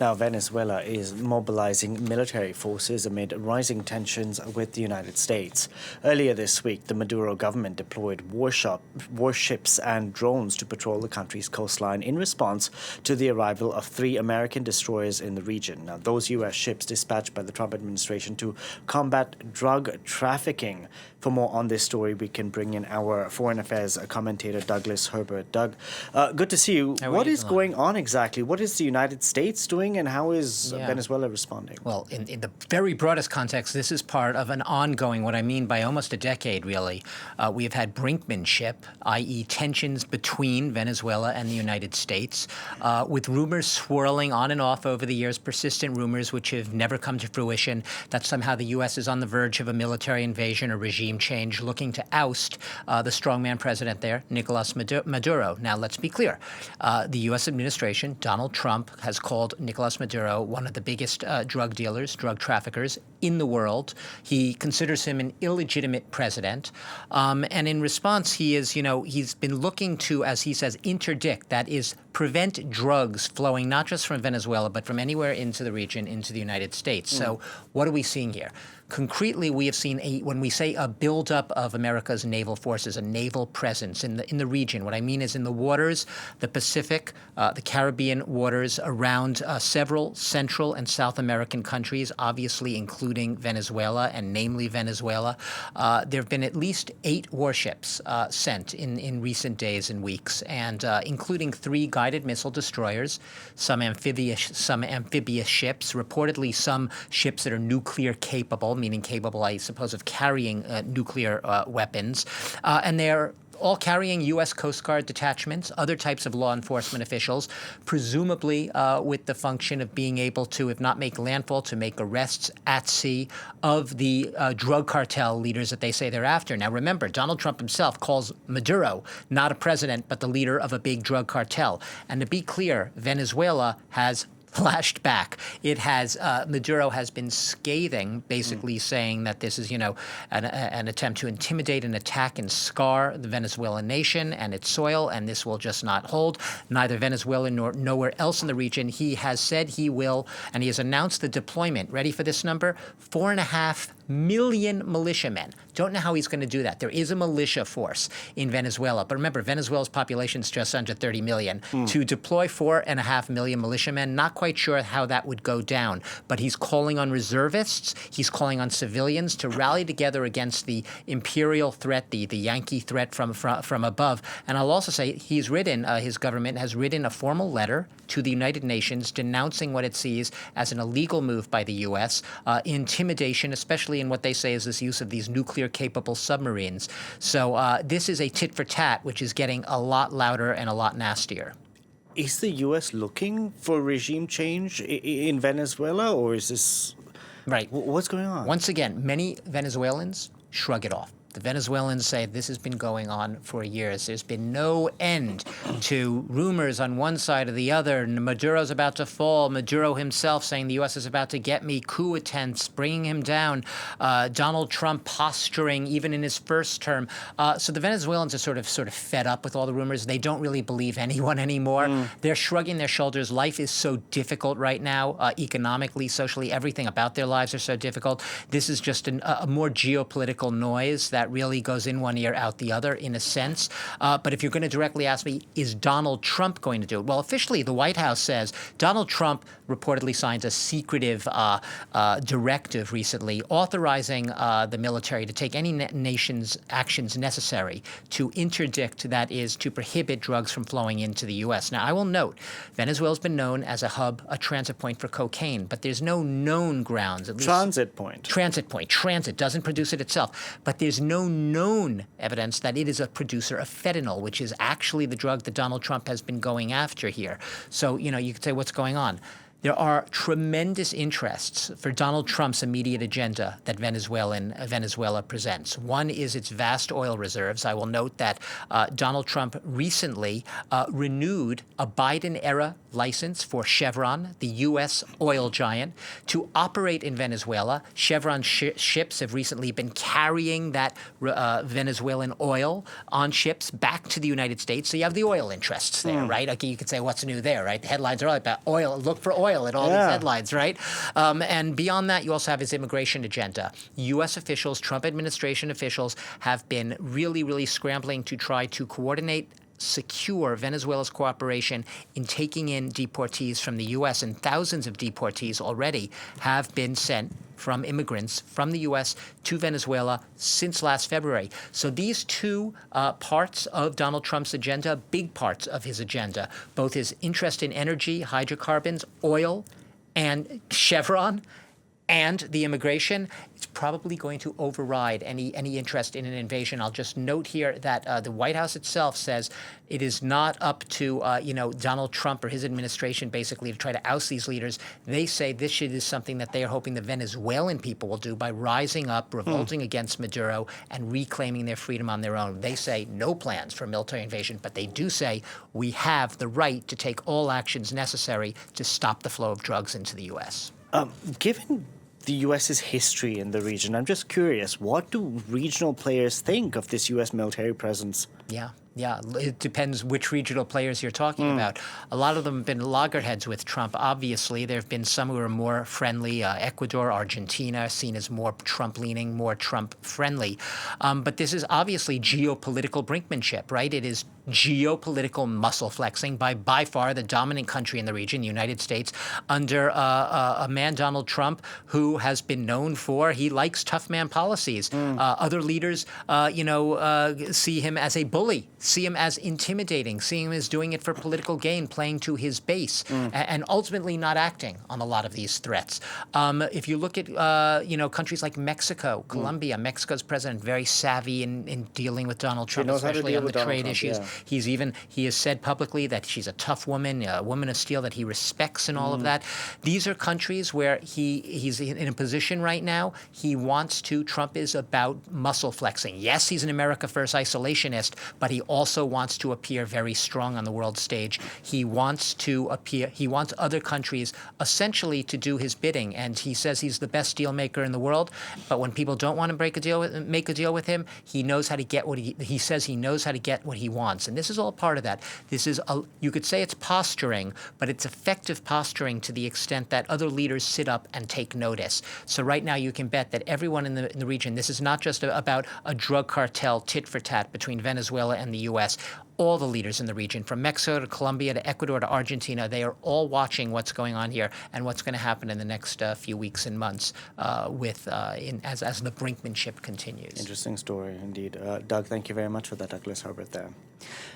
Now, Venezuela is mobilizing military forces amid rising tensions with the United States. Earlier this week, the Maduro government deployed warships and drones to patrol the country's coastline in response to the arrival of 3 American destroyers in the region. Now, those U.S. ships dispatched by the Trump administration to combat drug trafficking. For more on this story, we can bring in our foreign affairs commentator, Douglas Herbert. Doug, good to see you. What is going on exactly? What is the United States doing, and how is Venezuela responding? Well, in the very broadest context, this is part of an ongoing, what I mean by almost a decade, really. We have had brinkmanship, i.e. tensions between Venezuela and the United States, with rumors swirling on and off over the years, persistent rumors which have never come to fruition, that somehow the U.S. is on the verge of a military invasion or regime change, looking to oust the strongman president there, Nicolas Maduro. Now, let's be clear. The U.S. administration, Donald Trump, has called Nicolas Maduro one of the biggest drug dealers, drug traffickers in the world. He considers him an illegitimate president. And in response, he's been looking to, as he says, interdict, that is, prevent drugs flowing not just from Venezuela, but from anywhere into the region, into the United States. So what are we seeing here? Concretely, we have seen when we say a buildup of America's naval forces, a naval presence in the region. What I mean is in the waters, the Pacific, the Caribbean waters around several Central and South American countries, obviously including Venezuela, and namely Venezuela. There have been at least 8 warships sent in recent days and weeks, and including 3 guided missile destroyers, some amphibious ships, reportedly some ships that are nuclear capable, meaning capable, I suppose, of carrying nuclear weapons. And they're all carrying U.S. Coast Guard detachments, other types of law enforcement officials, presumably with the function of being able to, if not make landfall, to make arrests at sea of the drug cartel leaders that they say they're after. Now, remember, Donald Trump himself calls Maduro not a president, but the leader of a big drug cartel. And to be clear, Venezuela has flashed back. It has Maduro has been scathing, basically saying that this is, an attempt to intimidate and attack and scar the Venezuelan nation and its soil, and this will just not hold. Neither Venezuela nor nowhere else in the region. He has said he will, and he has announced the deployment. Ready for this number? 4.5 million militiamen. Don't know how he's going to do that. There is a militia force in Venezuela. But remember, Venezuela's population is just under 30 million. To deploy 4.5 million militiamen, not quite sure how that would go down. But he's calling on reservists. He's calling on civilians to rally together against the imperial threat, the Yankee threat from above. And I'll also say his government has written a formal letter to the United Nations denouncing what it sees as an illegal move by the U.S., intimidation, especially in what they say is this use of these nuclear-capable submarines. So this is a tit-for-tat, which is getting a lot louder and a lot nastier. Is the U.S. looking for regime change in Venezuela, or is this... Right. What's going on? Once again, many Venezuelans shrug it off. The Venezuelans say this has been going on for years. There's been no end to rumors on one side or the other. Maduro's about to fall. Maduro himself saying the U.S. is about to get me. Coup attempts, bringing him down. Donald Trump posturing even in his first term. So the Venezuelans are sort of fed up with all the rumors. They don't really believe anyone anymore. They're shrugging their shoulders. Life is so difficult right now, economically, socially. Everything about their lives are so difficult. This is just a more geopolitical noise that really goes in one ear, out the other, in a sense. But if you're going to directly ask me, is Donald Trump going to do it? Well, officially, the White House says Donald Trump reportedly signs a secretive directive recently authorizing the military to take any nation's actions necessary to interdict, that is, to prohibit drugs from flowing into the U.S. Now, I will note, Venezuela's been known as a hub, a transit point for cocaine, but there's no known grounds. At least transit point. Transit doesn't produce it itself, but there's no known evidence that it is a producer of fentanyl, which is actually the drug that Donald Trump has been going after here. So, you could say, what's going on? There are tremendous interests for Donald Trump's immediate agenda that Venezuela presents. One is its vast oil reserves. I will note that Donald Trump recently renewed a Biden-era license for Chevron, the U.S. oil giant, to operate in Venezuela. Chevron ships have recently been carrying that Venezuelan oil on ships back to the United States. So you have the oil interests there, right? Okay, you could say, what's new there, right? The headlines are all about oil. Look for oil. oil at all these headlines, right? And beyond that, you also have his immigration agenda. U.S. officials, Trump administration officials, have been really, really scrambling to try to coordinate, secure Venezuela's cooperation in taking in deportees from the U.S., and thousands of deportees already have been sent from immigrants from the U.S. to Venezuela since last February. So these two parts of Donald Trump's agenda, big parts of his agenda, both his interest in energy, hydrocarbons, oil, and Chevron, and the immigration, it's probably going to override any interest in an invasion. I'll just note here that the White House itself says it is not up to Donald Trump or his administration basically to try to oust these leaders. They say this is something that they are hoping the Venezuelan people will do by rising up, revolting against Maduro, and reclaiming their freedom on their own. They say no plans for military invasion, but they do say we have the right to take all actions necessary to stop the flow of drugs into the U.S. Given the U.S.'s history in the region, I'm just curious, what do regional players think of this U.S. military presence? Yeah, it depends which regional players you're talking about. A lot of them have been loggerheads with Trump, obviously. There have been some who are more friendly. Ecuador, Argentina, seen as more Trump-leaning, more Trump-friendly. But this is obviously geopolitical brinkmanship, right? It is geopolitical muscle flexing by far the dominant country in the region, the United States, under a man, Donald Trump, who has been known for, he likes tough man policies. Other leaders, see him as a bully, see him as intimidating, see him as doing it for political gain, playing to his base, and ultimately not acting on a lot of these threats. If you look at, countries like Mexico, Colombia, Mexico's president, very savvy in dealing with Donald Trump, especially on the trade issues. He has said publicly that she's a tough woman, a woman of steel that he respects and all of that. These are countries where he's in a position right now. Trump is about muscle flexing. Yes, he's an America First isolationist, but he also wants to appear very strong on the world stage. He wants other countries essentially to do his bidding, and he says he's the best deal maker in the world. But when people don't want to make a deal with him, he knows how to get what he says he knows how to get what he wants. And this is all part of that. You could say it's posturing, but it's effective posturing to the extent that other leaders sit up and take notice. So right now you can bet that everyone in the region, this is not just about a drug cartel tit for tat between Venezuela and the U.S. All the leaders in the region, from Mexico to Colombia to Ecuador to Argentina, they are all watching what's going on here and what's going to happen in the next few weeks and months as the brinkmanship continues. Interesting story indeed. Doug, thank you very much for that. Douglas Herbert there.